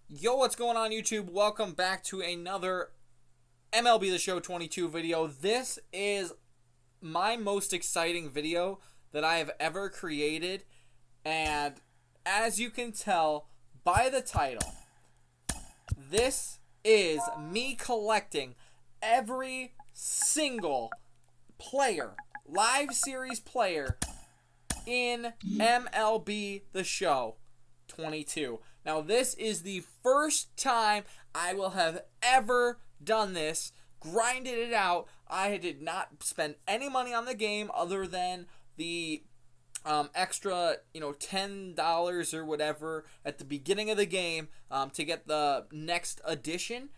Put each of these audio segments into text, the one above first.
Yo, what's going on YouTube? Welcome back to another MLB The Show 22 video. This is my most exciting video that I have ever created, and as you can tell by the title, this is me collecting every single player, live series player in MLB The Show 22. Now, this is the first time I will have ever done this, grinded it out. I did not spend any money on the game other than the extra, $10 or whatever at the beginning of the game to get the next edition.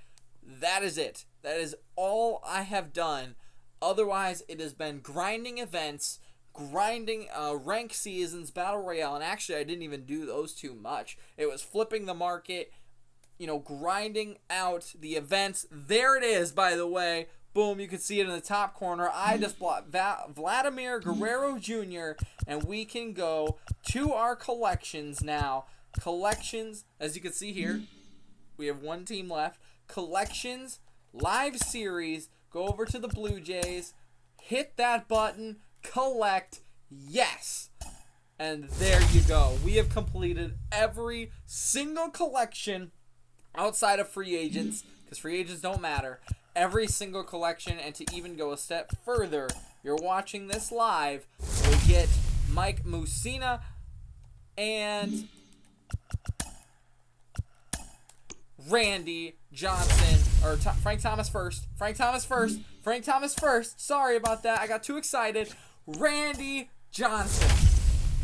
That is it. That is all I have done. Otherwise, it has been grinding events, grinding rank seasons, battle royale, and actually I didn't even do those too much. It was flipping the market, grinding out the events. There it is, by the way. Boom, you can see it in the top corner. I just bought Vladimir Guerrero Jr., and we can go to our collections now. Collections, as you can see here, we have one team left. Collections, live series, go over to the Blue Jays, hit that button, collect, yes, and there you go. We have completed every single collection outside of free agents, because free agents don't matter. Every single collection, and to even go a step further, you're watching this live, we get Mike Mussina and Randy Johnson, or Frank Thomas first. Frank Thomas first. Sorry about that. I got too excited. Randy Johnson.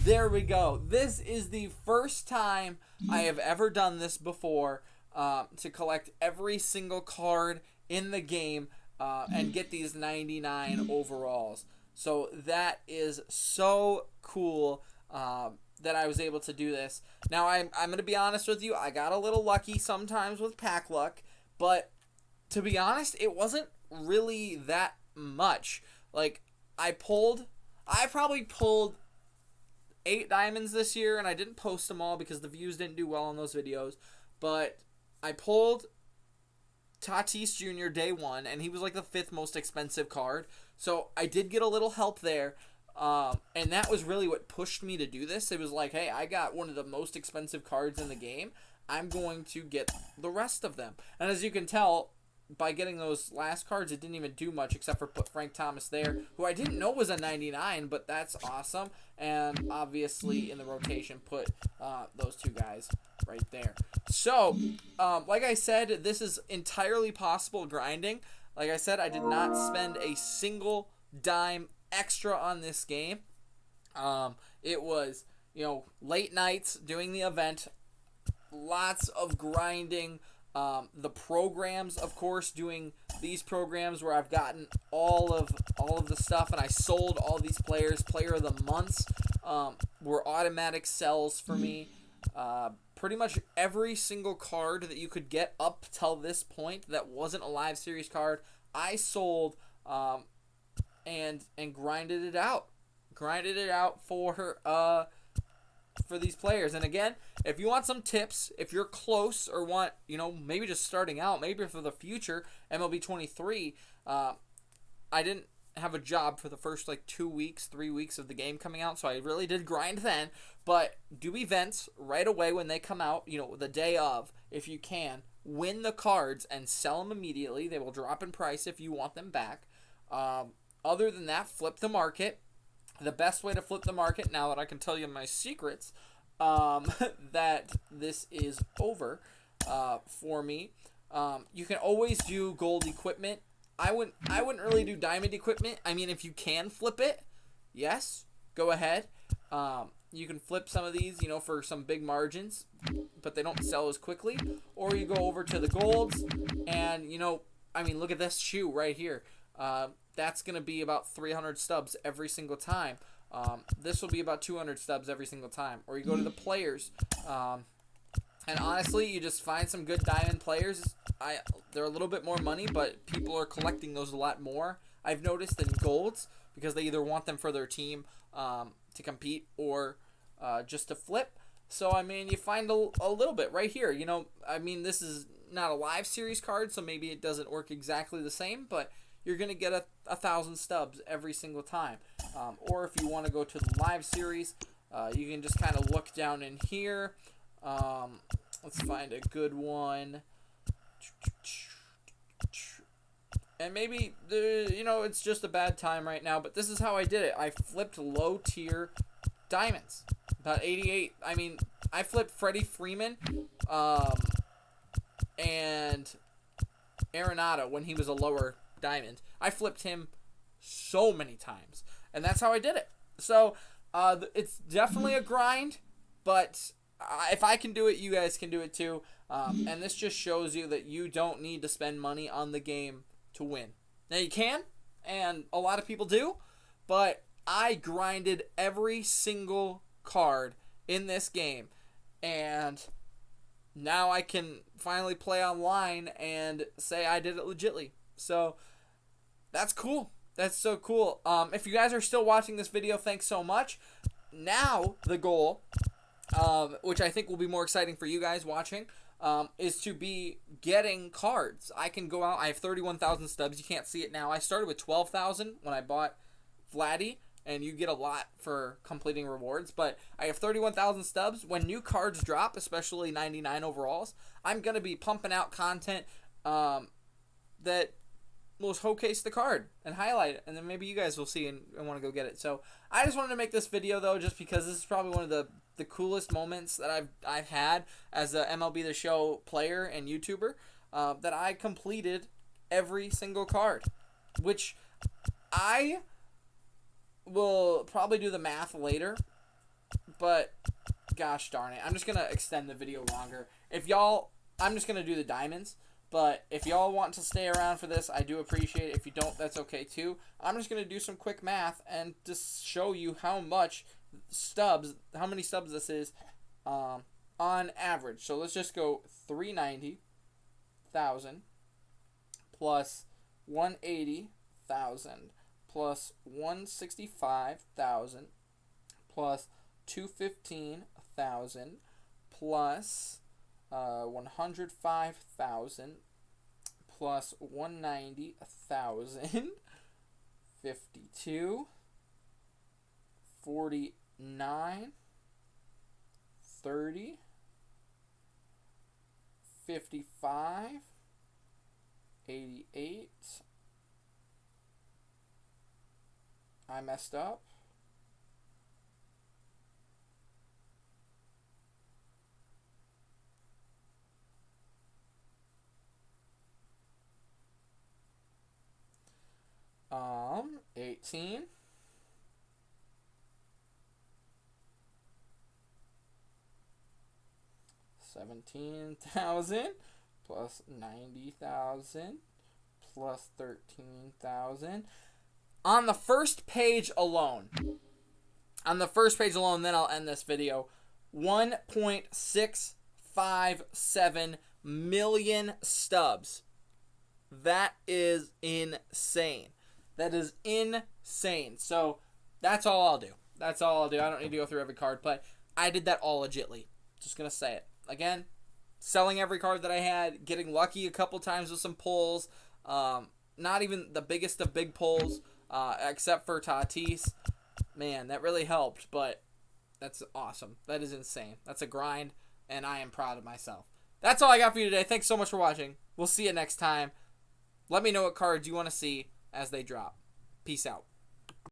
There we go. This is the first time I have ever done this before, to collect every single card in the game and get these 99 overalls. So that is so cool that I was able to do this. Now, I'm going to be honest with you. I got a little lucky sometimes with pack luck, but to be honest, it wasn't really that much. Like, I probably pulled 8 diamonds this year, and I didn't post them all because the views didn't do well on those videos, but I pulled Tatis Jr. day one, and he was like the 5th most expensive card, so I did get a little help there, and that was really what pushed me to do this. It was like, hey, I got one of the most expensive cards in the game. I'm going to get the rest of them. And as you can tell, by getting those last cards, it didn't even do much except for put Frank Thomas there, who I didn't know was a 99, but that's awesome. And obviously in the rotation, put those two guys right there. So, like I said, this is entirely possible grinding. Like I said, I did not spend a single dime extra on this game. It was, late nights doing the event, lots of grinding. The programs, of course, doing these programs where I've gotten all of the stuff, and I sold all these players. Player of the months were automatic sells for me. Pretty much every single card that you could get up till this point that wasn't a live series card, I sold and grinded it out. Grinded it out for these players. And again, if you want some tips, if you're close or want, maybe just starting out, maybe for the future, MLB 23, I didn't have a job for the first 2 weeks, 3 weeks of the game coming out, so I really did grind then, but do events right away when they come out, the day of, if you can, win the cards and sell them immediately. They will drop in price if you want them back. Other than that, flip the market. The best way to flip the market, now that I can tell you my secrets, that this is over for me. You can always do gold equipment. I wouldn't really do diamond equipment. I mean, if you can flip it, yes, go ahead. You can flip some of these, for some big margins, but they don't sell as quickly. Or you go over to the golds, and look at this shoe right here. That's going to be about 300 stubs every single time. This will be about 200 stubs every single time. Or you go to the players. And honestly, you just find some good diamond players. They're a little bit more money, but people are collecting those a lot more, I've noticed, than golds, because they either want them for their team to compete or just to flip. So, I mean, you find a little bit right here. You know, I mean, this is not a live series card, so maybe it doesn't work exactly the same, but you're going to get a 1,000 stubs every single time. Or if you want to go to the live series, you can just kind of look down in here. Let's find a good one. And maybe, you know, it's just a bad time right now, but this is how I did it. I flipped low-tier diamonds. About 88. I mean, I flipped Freddie Freeman and Arenado when he was a lower diamond. I flipped him so many times, and that's how I did it. So, it's definitely a grind, but if I can do it, you guys can do it too. And this just shows you that you don't need to spend money on the game to win. Now you can, and a lot of people do, but I grinded every single card in this game, and now I can finally play online and say I did it legitly. So that's cool. That's so cool. If you guys are still watching this video, thanks so much. Now the goal, which I think will be more exciting for you guys watching, is to be getting cards. I can go out. I have 31,000 stubs. You can't see it now. I started with 12,000 when I bought Vladdy, and you get a lot for completing rewards. But I have 31,000 stubs. When new cards drop, especially 99 overalls, I'm going to be pumping out content that will showcase the card and highlight it. And then maybe you guys will see and want to go get it. So I just wanted to make this video, though, just because this is probably one of the coolest moments that I've had as a MLB The Show player and YouTuber, that I completed every single card, which I will probably do the math later, but gosh darn it, I'm just gonna extend the video longer. I'm just gonna do the diamonds, but if y'all want to stay around for this, I do appreciate it. If you don't, that's okay too. I'm just gonna do some quick math and just show you how many stubs this is on average. So let's just go 390,000 plus 180,000 plus 165,000 plus 215,000 plus 105,000 plus 190,000, 52, 49, 30, 55, 88. I messed up. Um, 18. 17,000 plus 90,000 plus 13,000. On the first page alone, then I'll end this video, 1.657 million stubs. That is insane. That is insane. So that's all I'll do. I don't need to go through every card, but I did that all legitly. Just going to say it. Again, selling every card that I had, getting lucky a couple times with some pulls. Not even the biggest of big pulls, except for Tatis. Man, that really helped, but that's awesome. That is insane. That's a grind, and I am proud of myself. That's all I got for you today. Thanks so much for watching. We'll see you next time. Let me know what cards you want to see as they drop. Peace out.